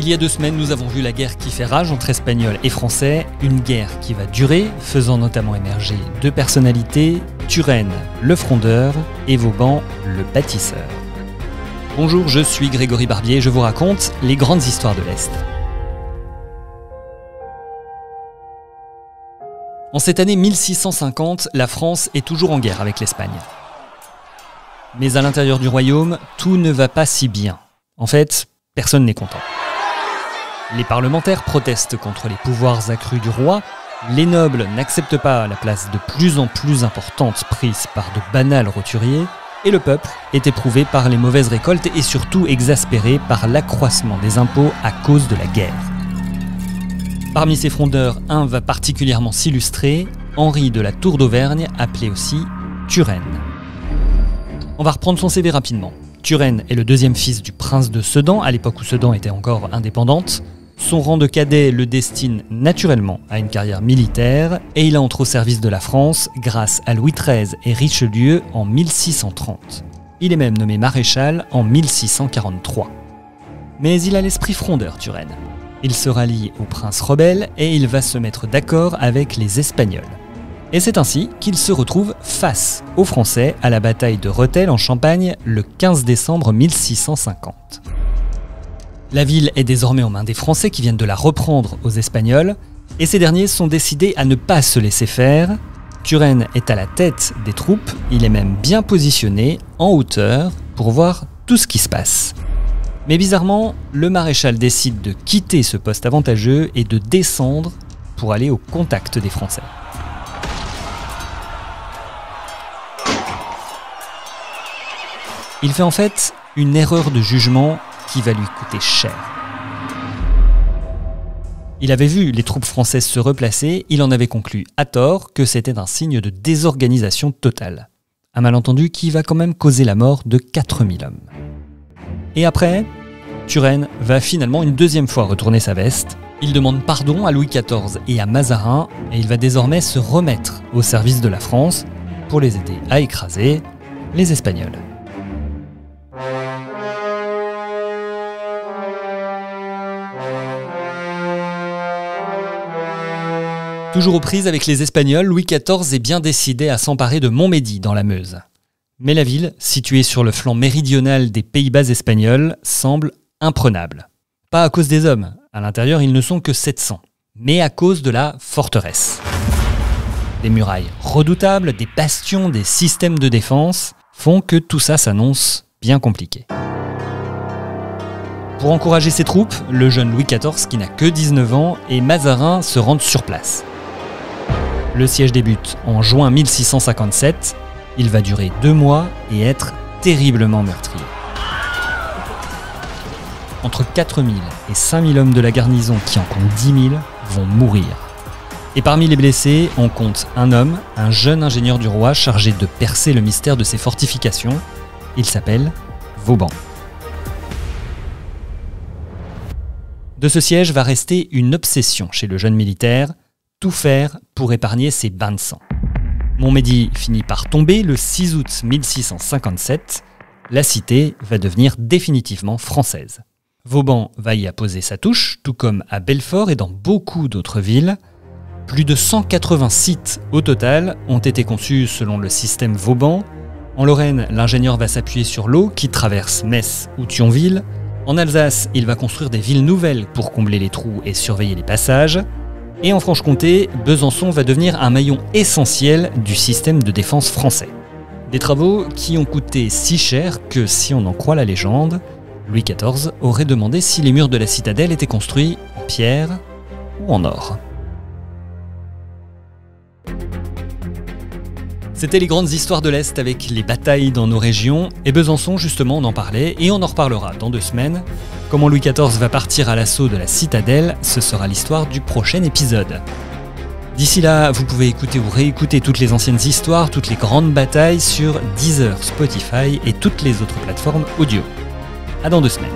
Il y a 2 semaines, nous avons vu la guerre qui fait rage entre Espagnols et Français, une guerre qui va durer, faisant notamment émerger 2 personnalités, Turenne, le frondeur, et Vauban, le bâtisseur. Bonjour, je suis Grégory Barbier et je vous raconte les grandes histoires de l'Est. En cette année 1650, la France est toujours en guerre avec l'Espagne. Mais à l'intérieur du royaume, tout ne va pas si bien. En fait, personne n'est content. Les parlementaires protestent contre les pouvoirs accrus du roi, les nobles n'acceptent pas la place de plus en plus importante prise par de banals roturiers, et le peuple est éprouvé par les mauvaises récoltes et surtout exaspéré par l'accroissement des impôts à cause de la guerre. Parmi ces frondeurs, un va particulièrement s'illustrer, Henri de la Tour d'Auvergne, appelé aussi Turenne. On va reprendre son CV rapidement. Turenne est le 2e fils du prince de Sedan, à l'époque où Sedan était encore indépendante. Son rang de cadet le destine naturellement à une carrière militaire et il entre au service de la France grâce à Louis XIII et Richelieu en 1630. Il est même nommé maréchal en 1643. Mais il a l'esprit frondeur, Turenne. Il se rallie au prince rebelle et il va se mettre d'accord avec les Espagnols. Et c'est ainsi qu'il se retrouve face aux Français à la bataille de Rethel en Champagne le 15 décembre 1650. La ville est désormais aux mains des Français qui viennent de la reprendre aux Espagnols, et ces derniers sont décidés à ne pas se laisser faire. Turenne est à la tête des troupes, il est même bien positionné, en hauteur, pour voir tout ce qui se passe. Mais bizarrement, le maréchal décide de quitter ce poste avantageux et de descendre pour aller au contact des Français. Il fait en fait une erreur de jugement qui va lui coûter cher. Il avait vu les troupes françaises se replacer, il en avait conclu à tort que c'était un signe de désorganisation totale. Un malentendu qui va quand même causer la mort de 4000 hommes. Et après, Turenne va finalement une 2e fois retourner sa veste. Il demande pardon à Louis XIV et à Mazarin et il va désormais se remettre au service de la France pour les aider à écraser les Espagnols. Toujours aux prises avec les Espagnols, Louis XIV est bien décidé à s'emparer de Montmédy dans la Meuse. Mais la ville, située sur le flanc méridional des Pays-Bas espagnols, semble imprenable. Pas à cause des hommes, à l'intérieur ils ne sont que 700, mais à cause de la forteresse. Des murailles redoutables, des bastions, des systèmes de défense font que tout ça s'annonce bien compliqué. Pour encourager ses troupes, le jeune Louis XIV, qui n'a que 19 ans, et Mazarin se rendent sur place. Le siège débute en juin 1657, il va durer 2 mois et être terriblement meurtrier. Entre 4000 et 5000 hommes de la garnison, qui en comptent 10 000, vont mourir. Et parmi les blessés, on compte un homme, un jeune ingénieur du roi chargé de percer le mystère de ses fortifications. Il s'appelle Vauban. De ce siège va rester une obsession chez le jeune militaire, tout faire pour épargner ses bains de sang. Montmédy finit par tomber le 6 août 1657. La cité va devenir définitivement française. Vauban va y apposer sa touche, tout comme à Belfort et dans beaucoup d'autres villes. Plus de 180 sites au total ont été conçus selon le système Vauban. En Lorraine, l'ingénieur va s'appuyer sur l'Aue qui traverse Metz ou Thionville. En Alsace, il va construire des villes nouvelles pour combler les trous et surveiller les passages. Et en Franche-Comté, Besançon va devenir un maillon essentiel du système de défense français. Des travaux qui ont coûté si cher que, si on en croit la légende, Louis XIV aurait demandé si les murs de la citadelle étaient construits en pierre ou en or. C'était les grandes histoires de l'Est avec les batailles dans nos régions, et Besançon justement on en parlait, et on en reparlera dans 2 semaines. Comment Louis XIV va partir à l'assaut de la citadelle, ce sera l'histoire du prochain épisode. D'ici là, vous pouvez écouter ou réécouter toutes les anciennes histoires, toutes les grandes batailles sur Deezer, Spotify et toutes les autres plateformes audio. À dans 2 semaines.